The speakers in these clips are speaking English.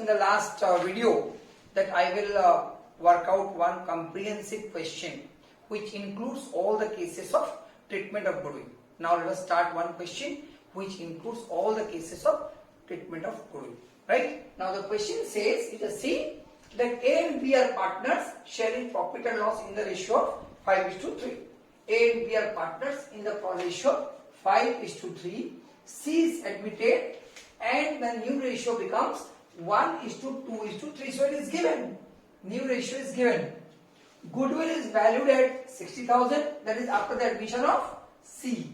the last video that I will work out one comprehensive question which includes all the cases of treatment of goodwill. Now let us start one question which includes all the cases of treatment of goodwill. Right? Now the question says, it is C, that A and B are partners sharing profit and loss in the ratio of 5:3. A and B are partners in the ratio of 5:3. C is admitted and the new ratio becomes 1:2:3. So it is given. New ratio is given. Goodwill is valued at 60,000. That is after the admission of C.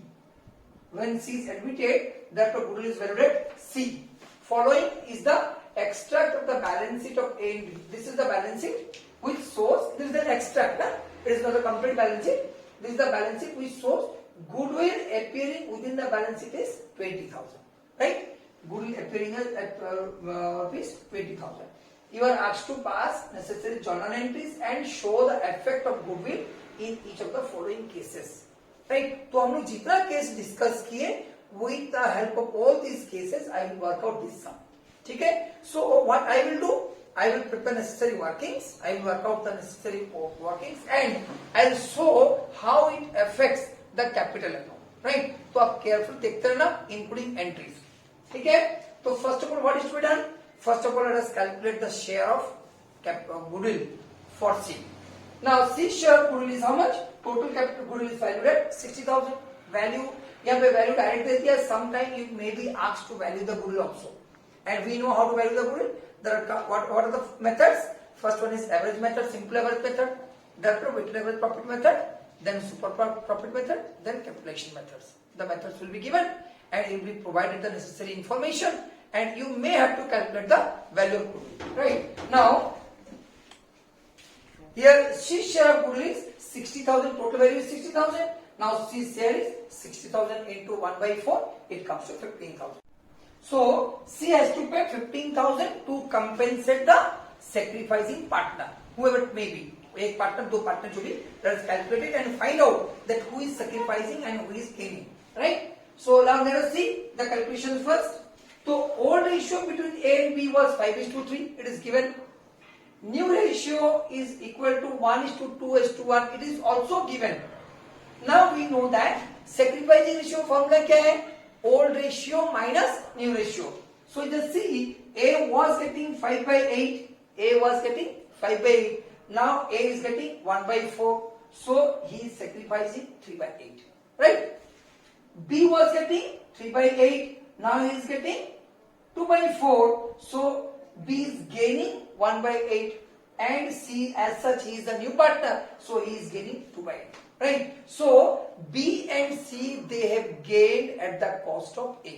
When C is admitted, therefore goodwill is valued at C. Following is the extract of the balance sheet of A and B. This is the balance sheet which shows, this is the extract. It is not the complete balance sheet. This is the balance sheet which shows goodwill appearing within the balance sheet is 20,000. Right? Goodwill appearing at rupees 20,000. You are asked to pass necessary journal entries and show the effect of goodwill in each of the following cases. Right? तो हम लोग जितना case discuss किए, with the help of all these cases, I will work out this sum. ठीक है? So what I will do? I will prepare necessary workings. I will work out the necessary workings and I will show how it affects the capital account. Right? तो आप careful देखते रहना, including entries. ठीक है? तो first of all, what is to be done? First of all, let us calculate the share of goodwill for C. Now, C share of goodwill is how much? Total capital goodwill is valued at 60,000. Value, यहाँ पे value direct दे दिया. Sometime you may be asked to value the goodwill also. And we know how to value the goodwill. What are the methods? First one is average method, simple average method, then weighted average profit method, then super profit method, then calculation methods. The methods will be given and you will be provided the necessary information and you may have to calculate the value of goodwill. Right? Now, here C share of goodwill is 60,000, total value is 60,000. Now C share is 60,000 into 1/4, it comes to 15,000. So C has to pay 15,000 to compensate the sacrificing partner, whoever it may be. एक partner, दो partner जो भी, let us calculate it and find out that who is sacrificing and who is gaining. Right? So now let us see the calculations first. So old ratio between A and B was 5:3. It is given. New ratio is equal to 1:2:1. It is also given. Now we know that sacrificing ratio formula क्या है? Old ratio minus new ratio. So you just see A was getting 5/8. A was getting 5/8. Now A is getting 1/4. So he is sacrificing 3/8. Right? B was getting 3/8. Now he is getting 2/4. So B is gaining 1/8. And C as such, he is the new partner. So he is gaining 2/8. Right? So B and C, they have gained at the cost of A.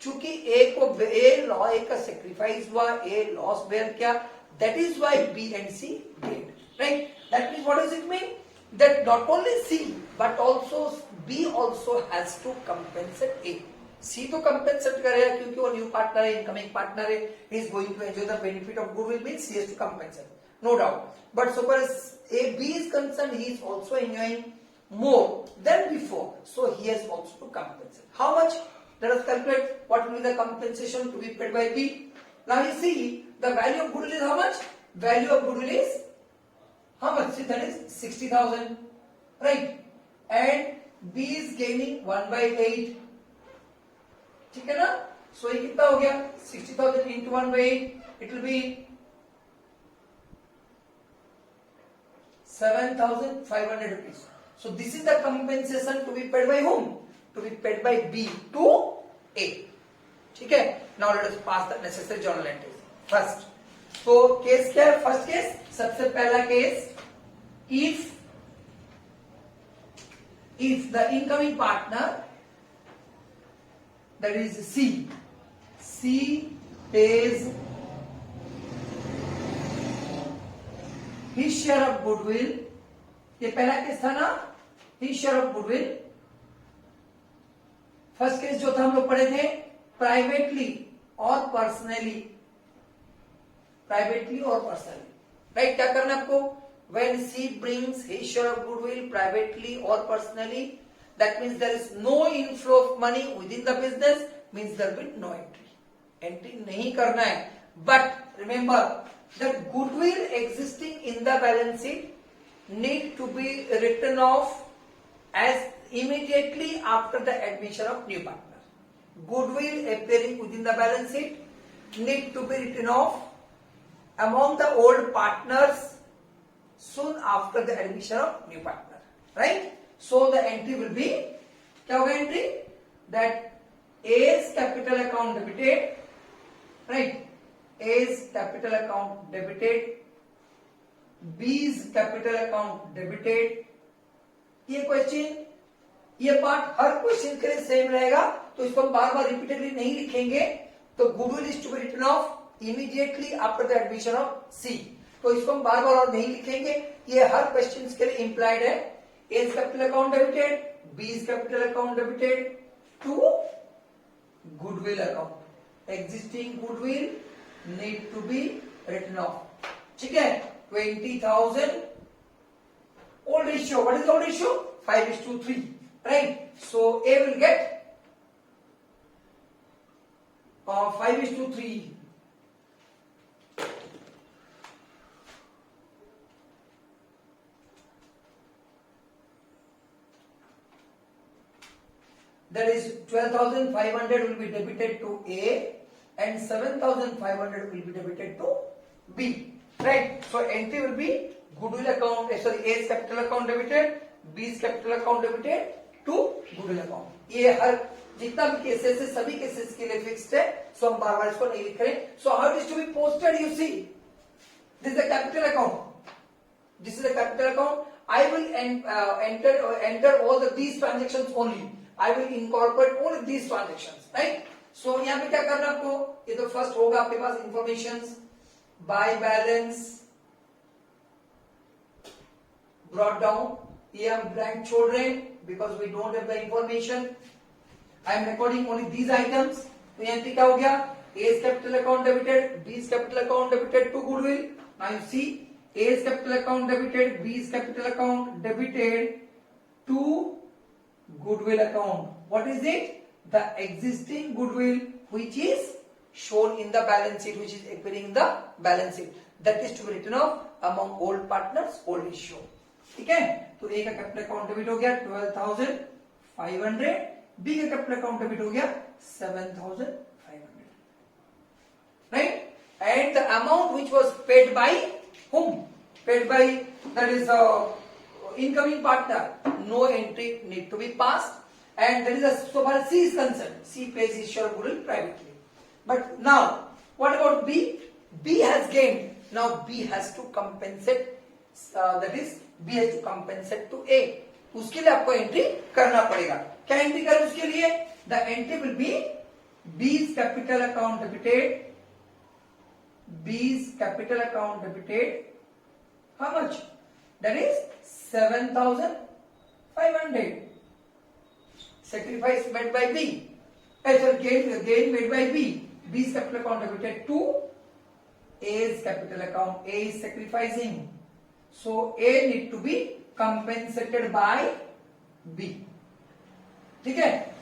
चूंकि A का sacrifice हुआ, A loss bear किया, that is why B and C gained. Right? That means what does it mean? That not only C but also B also has to compensate A. C तो compensate करेगा क्योंकि वो new partner है, incoming partner है, he is going to enjoy the benefit of goodwill, means he has to compensate. No doubt. But so far as B is concerned, he is also enjoying more than before. So he has also to compensate. How much? Let us calculate what will be the compensation to be paid by B. Now you see the value of goodwill is how much? Value of goodwill is how much? That is 60,000. Right? And B is gaining 1/8. ठीक है ना? So ये कितना हो गया? 60,000 into 1/8. It will be 7,500 rupees. So this is the compensation to be paid by whom? To be paid by B to A. ठीक है? Now let us pass the necessary journal entries. First, so case क्या है? First case, सबसे पहला case, if the incoming partner, that is C pays his share of goodwill. ये पहला case था ना, his share of goodwill. First case जो था हम लोग पढ़े थे, प्राइवेटली और पर्सनली. राइट? क्या करना है आपको? When C brings his share of goodwill privately or personally, that means there is no inflow of money within the business, means there will be no entry. Entry नहीं करना है. But remember that goodwill existing in the balance sheet need to be written off as immediately after the admission of new partner. Goodwill appearing within the balance sheet need to be written off among the old partners soon after the admission of new partner, right? So the entry will be, क्या होगा entry? That A's capital account debited, right? A's capital account debited, B's capital account debited. ये question, ये part हर question के लिए same रहेगा, तो इसको हम बार बार रिपीटेडली नहीं लिखेंगे. तो goodwill is to be written off immediately after the admission of C. तो इसको हम बार बार और नहीं लिखेंगे, ये हर क्वेश्चन के लिए इंप्लाइड है. A's capital account debited, B's capital account debited to goodwill account. Existing goodwill need to be written off. ठीक है, 20,000 old ratio. What is the old ratio? 5:3, right? So A will get 5:3. That is 12,500 will be debited to A and 7,500 will be debited to B, right? So entry will be goodwill account, A's capital account debited, B's capital account debited to goodwill account. ये हर जितना भी cases है सभी cases के लिए fixed है, सो हम बार बार इसको नहीं लिख रहे. So how it is to be posted, you see this is the capital account, this is the capital account. I will enter all these transactions only. I will incorporate all these transactions, right? So यहाँ पे क्या करना आपको, ये तो first होगा आपके पास informations, by balance brought down. ये हम ब्लैंक छोड़ रहे हैं because we don't have the information. I am recording only these items. तो यहाँ पे क्या हो गया, A's capital account debited, B's capital account debited to goodwill. Now you see A's capital account debited, B's capital account debited to goodwill account. What is it? The existing goodwill which is shown in the balance sheet, which is appearing in the balance sheet, that is to be written off among old partners, old issue. ठीक है, तो ए का capital account debit हो गया 12,500, B का capital account debit हो गया 7,500, right? And the amount which was paid by whom? Paid by, that is incoming partner. No entry need to be passed, and that is so far as C is concerned. C pays his share of goodwill privately. But now, what about B? B has gained. Now B has to compensate. That is B has to compensate to A. उसके लिए आपको entry करना पड़ेगा. क्या entry करें उसके लिए? The entry will be B's capital account debited. B's capital account debited. How much? That is 7,500. Sacrifice made by B. Gain made by B. B's capital account debited to A's capital account. A is sacrificing. So A need to be compensated by B. ठीक है,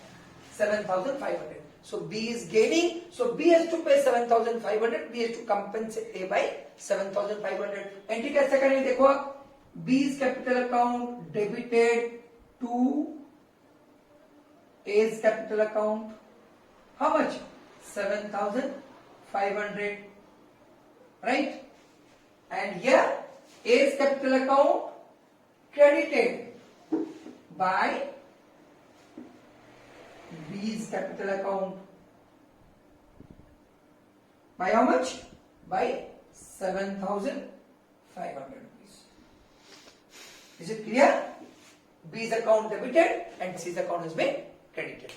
7,500. So B is gaining. So B has to pay 7,500. B has to compensate A by 7,500. Entry कैसे करेंगे देखो आप. B's capital account debited to A's capital account. How much? 7,500. Right? And here A's capital account credited by B's capital account. By how much? By 7,500 rupees. Is it clear? B's account debited and C's account has been credited.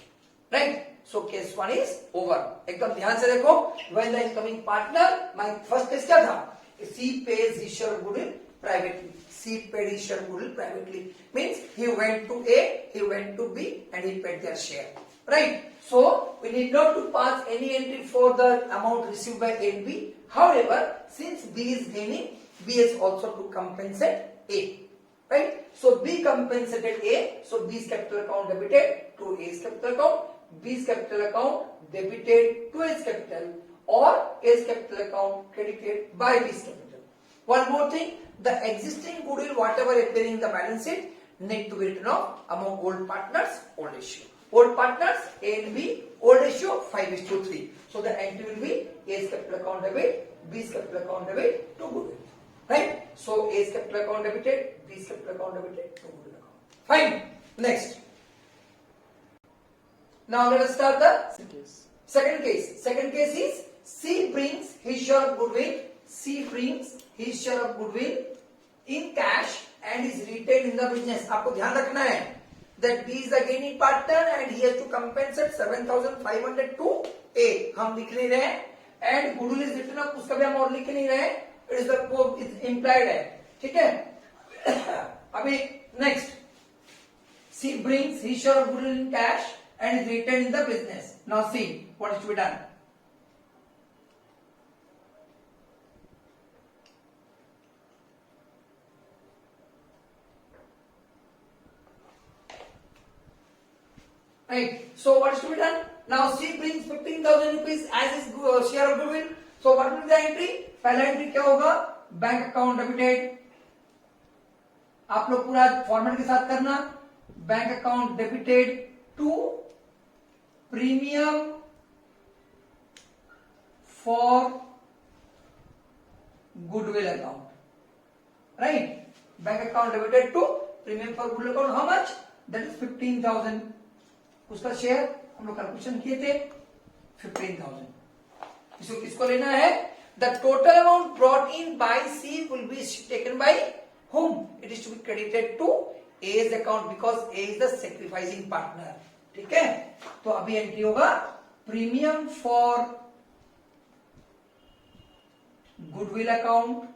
Right? So case 1 is over. एकदम ध्यान से देखो. When the incoming partner, my first case क्या था? C pays his share of goodwill privately. C paid his share of goodwill privately. Means he went to A, he went to B, and he paid their share. Right? So we need not to pass any entry for the amount received by A and B. However, since B is gaining, B has also to compensate A. Right? So B compensated A. So B's capital account debited to A's capital account. B's capital account debited to A's capital. or A's capital account credited by B's capital. One more thing, the existing goodwill whatever appearing in the balance sheet need to be written off among old partners, old issue. Old partners A and B, old issue 5:3. So the entry will be A's capital account debit, B's capital account debit to goodwill. Right? So A's capital account debited, B's capital account debited to goodwill account. Fine. Next. Now let us start the second case. Second case is C brings his share of goodwill. C brings his share of goodwill in cash and is retained in the business. आपको ध्यान रखना है that B is the gaining partner and he has to compensate 7,500 to A. हम लिख नहीं रहे and goodwill is written up उसका भी हम और लिख नहीं रहे. It is the implied है. ठीक है? अभी next. C brings his share of goodwill in cash and is retained in the business. Now see what is to be done. Right. So what is to be done? Now C brings 15,000 rupees as his share of goodwill. So what will be the entry? पहला entry क्या होगा? Bank account debited. आप लोग पूरा format के साथ करना. Bank account debited to premium for goodwill account. Right. Bank account debited to premium for goodwill account. How much? That is 15,000. उसका शेयर हम लोग कैलकुलेशन किए थे 15,000. इसको किसको लेना है? The total amount brought in by C will be taken by whom? It is to be credited to A's account because A is the sacrificing partner. ठीक है? तो अभी एंट्री होगा premium for goodwill account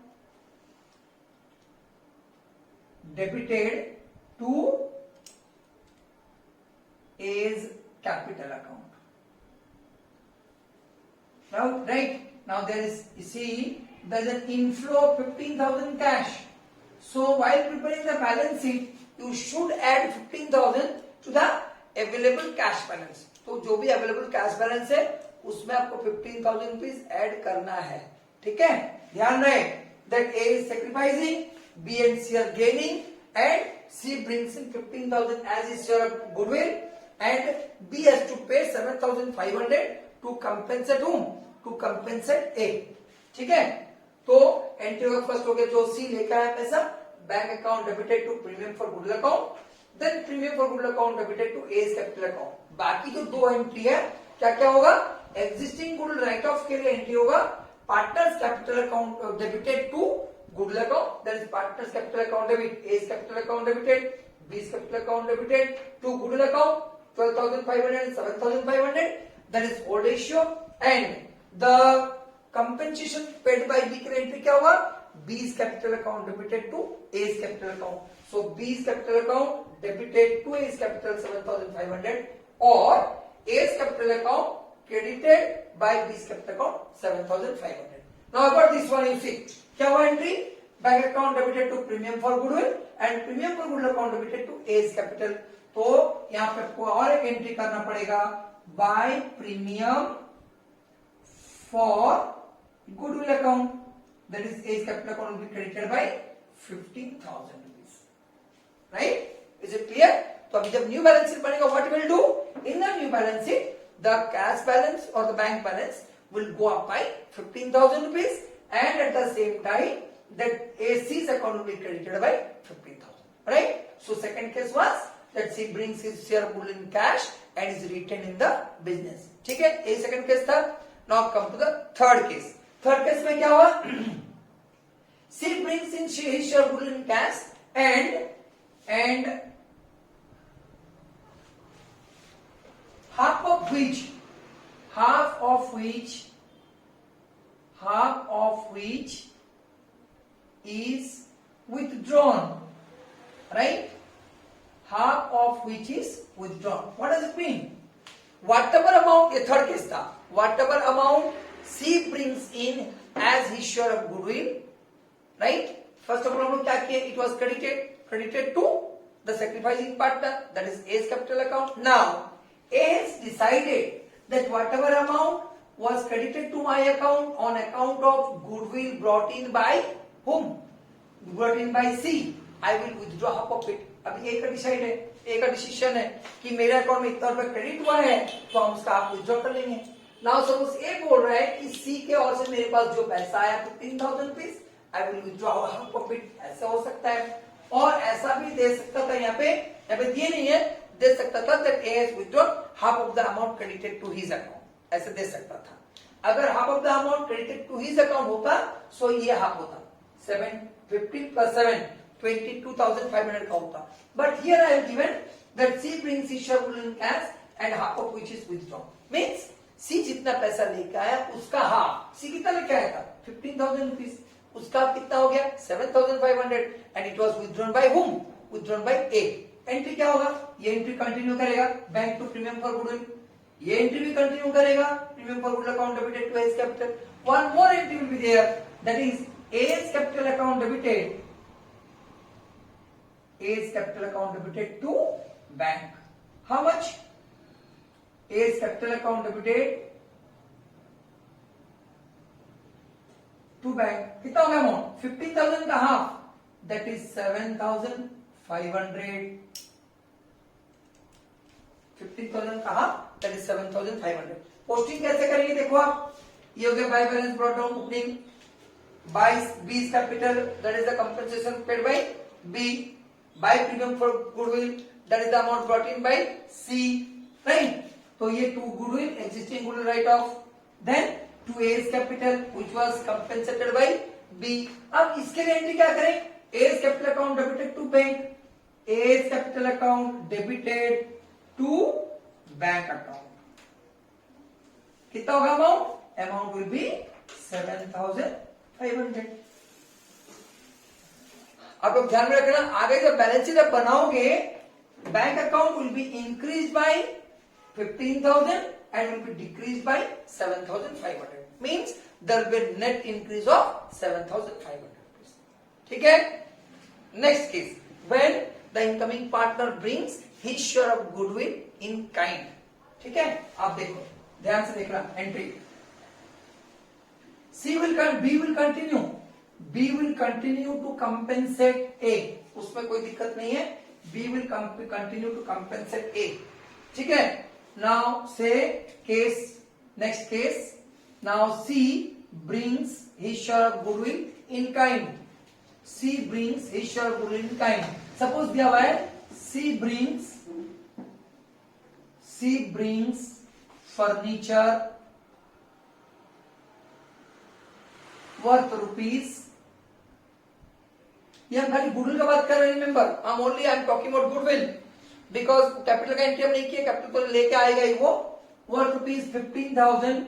debited to A's capital account. Now, right now there is, you see, there is an inflow of 15,000 cash. So while preparing the balance sheet, you should add 15,000 to the available cash balance. तो जो भी available cash balance है, उसमें आपको 15,000 rupees add करना है. ठीक है? ध्यान रहे that A is sacrificing, B and C are gaining, and C brings in 15,000 as his share of goodwill. And B has to pay 7,500 to compensate whom? To compensate A. ठीक है? तो entry होगा फर्स्ट हो गया जो C लेकर आया पैसा, bank account debited to premium for goodwill account, then premium for goodwill account debited to A's capital account. बाकी जो दो एंट्री है क्या क्या होगा? एग्जिस्टिंग गुडविल राइट ऑफ के लिए एंट्री होगा partners capital account debited to goodwill account, that is partners capital account debit, A's capital account debited, B's capital account debited to goodwill account 12,500 and 7,500, that is old ratio, and the compensation paid by B के entry क्या होगा? B's capital account debited to A's capital account. So B's capital account debited to A's capital 7,500 or A's capital account credited by B's capital account 7,500. Now about this one you see क्या हुआ entry? Bank account debited to premium for goodwill and premium for goodwill account debited to A's capital. तो यहां पे आपको और एक entry करना पड़ेगा by premium for goodwill account, that is A's capital account will be credited by 15,000 rupees. Right? Is it clear? तो अभी जब न्यू बैलेंस शीट बनेगा what will do? In the new balance sheet the cash balance और the bank balance will go up by 15,000 rupees and at the same time that AC's account will be credited by 15,000. Right? So second case was that C brings his share of goodwill in cash and is retained in the business. ठीक है? ये second case था. Now come to the third case. Third case में क्या हुआ? C brings in his share of goodwill in cash and half of which is withdrawn. Right? Half of which is withdrawn. What does it mean? Whatever amount, a third case था, whatever amount C brings in as his share of goodwill, right? First of all, हम लोग क्या किए? It was credited to the sacrificing partner, that is A's capital account. Now, A has decided that whatever amount was credited to my account on account of goodwill brought in by whom? Brought in by C. I will withdraw half of it. अभी एक decide है, एक decision है कि मेरे account में इतना रुपए क्रेडिट हुआ है तो हम उसका आप विथड्रॉ कर लेंगे. नाउ सपोज ए बोल रहा है कि सी के ओर से मेरे पास जो पैसा आया 15,000 rupees, I will withdraw half of it. ऐसा हो सकता है. और ऐसा भी दे सकता था, यहाँ पे दिए नहीं है, दे सकता था that A has withdrawn half of the amount credited to his account. ऐसे दे सकता था. अगर half of the amount credited to his account होता सो ये हाफ होता, 15 plus 7 22,500 का होता. But here I have given that C brings his share in cash and half of which is withdrawn. Means C जितना पैसा लेके आया उसका हाफ. सी कितना लेके आया था 15,000 रुपीज, उसका कितना हो गया 7,500 and it was withdrawn by whom? Withdrawn by A. Entry क्या होगा? ये एंट्री कंटिन्यू करेगा, bank to premium for goodwill. ये एंट्री भी कंटिन्यू करेगा, premium for goodwill account debited to A's capital. One more entry will be there, that is A's capital account debited. A's capital account debited to bank. How much? A's capital account debited to bank. कितना हो गया amount? 15,000 का half, that is 7,500. 15,000 का half, that is 7,500. Posting कैसे करेंगे देखो आप. ये हो गया by balance brought down opening. By B capital, that is the compensation paid by B. By premium for goodwill, that is the amount brought in by C. Right. तो ये to goodwill, existing goodwill write off. Then to A's capital which was compensated by B. अब इसके लिए entry क्या करें? A's capital account debited to bank. A's capital account debited to bank account. कितना होगा amount? Amount will be 7,500. आप लोग ध्यान में रखना, आगे जब बैलेंस शीट आप बनाओगे, bank account will be increase by 15,000 and will be decreased by 7,500. Means there will be net increase of 7,500. ठीक है. Next case, when the incoming partner brings his share of goodwill in kind. ठीक है. आप देखो, ध्यान से देखना entry. B will continue. B will continue to compensate A. उसमें कोई दिक्कत नहीं है. B will continue to compensate A. ठीक है. Now say next case. Now C brings his share of goodwill in kind. C brings his share of goodwill in kind. Suppose दिया हुआ है C brings furniture worth rupees. ये हम खाली goodwill का बात कर रहे हैं. Remember, I am talking about goodwill because capital का एंट्री हम नहीं किया. कैपिटल तो लेके आएगा ही वो. Worth rupees 15,000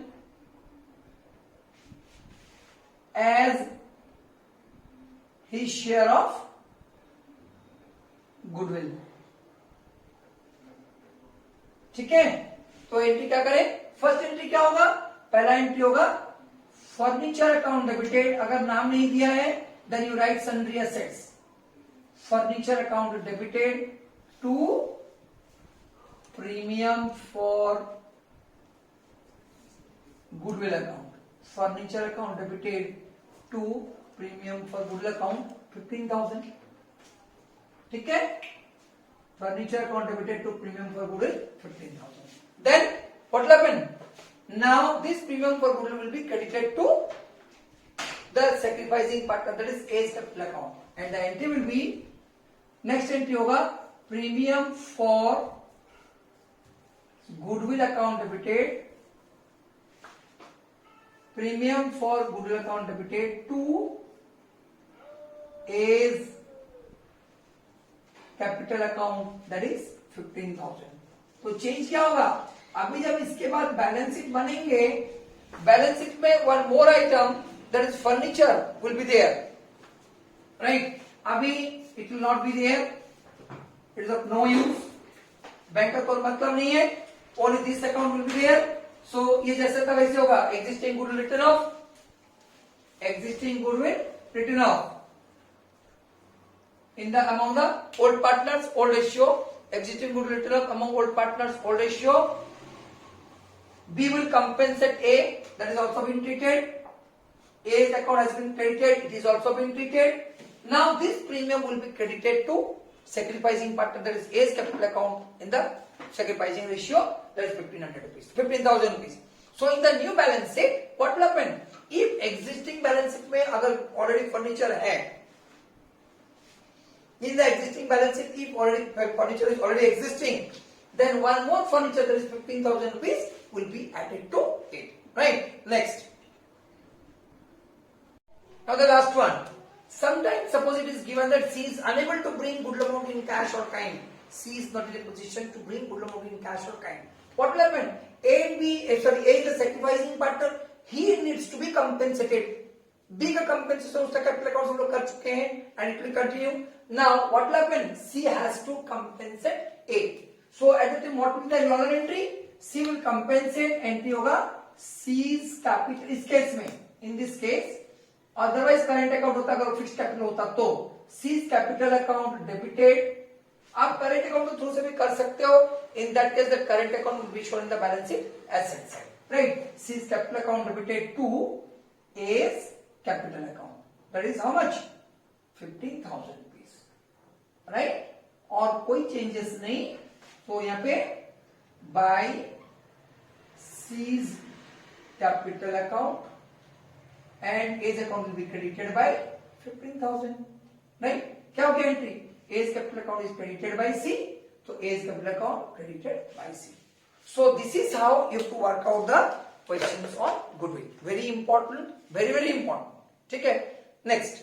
as his share of goodwill. ठीक है. तो एंट्री क्या करें? फर्स्ट एंट्री क्या होगा? पहला एंट्री होगा फर्नीचर अकाउंट डेबिटेड. अगर नाम नहीं दिया है then you write sundry assets. Furniture account debited to premium for goodwill account. Furniture account debited to premium for goodwill account 15,000. ठीक है. Furniture account debited to premium for goodwill 15,000. Then what will happen? Now this premium for goodwill will be credited to the sacrificing partner, that is A's capital account, and the entry will be, next entry होगा premium for goodwill account debited, premium for goodwill account debited to A's capital account, that is 15,000. तो change क्या होगा? अभी जब इसके बाद balance sheet बनेंगे, balance sheet में one more item that is furniture will be there. Right. अभी it will not be there, it is of no use. Bank का कोई मतलब नहीं है. Only this account will be there. So ये जैसे था वैसे होगा. Existing goodwill written off, existing goodwill written off in the among the old partners old ratio. Existing goodwill written off among old partners old ratio. B will compensate A, that is also been treated. A's account has been credited, it is also been treated. Now this premium will be credited to sacrificing partner, that is A's capital account in the sacrificing ratio, that is 1500 rupees, 15,000 rupees. So in the new balance sheet, what will happen? If existing balance sheet में अगर already furniture है, in the existing balance sheet, if already furniture is already existing, then one more furniture, that is 15,000 rupees, will be added to it. Right? Next. Now the last one. Sometimes suppose it is given that C is unable to bring good amount in cash or kind. C is not in a position to bring good amount in cash or kind. What will happen? A is the sacrificing partner. He needs to be compensated. B का compensation उसका capital account हम लोग कर चुके हैं and it will continue. Now what will happen? C has to compensate A. So at the time what will be the journal entry? C will compensate, entry होगा C's capital इस case में. In this case, otherwise current account होता अगर fixed capital होता तो C's capital account debited. आप current account के through से भी कर सकते हो. In that case, the current account will be shown in the balance sheet asset side. Right? C's capital account debited to A's capital account. That is how much? 15,000 rupees. Right? और कोई changes नहीं. तो यहाँ पे by C's capital account and A's account will be credited by 15,000. Right? क्या हो गया entry? A's capital account is credited by C. So A's capital account credited by C. So this is how you have to work out the questions on goodwill. Very important. Very important. ठीक है? Next.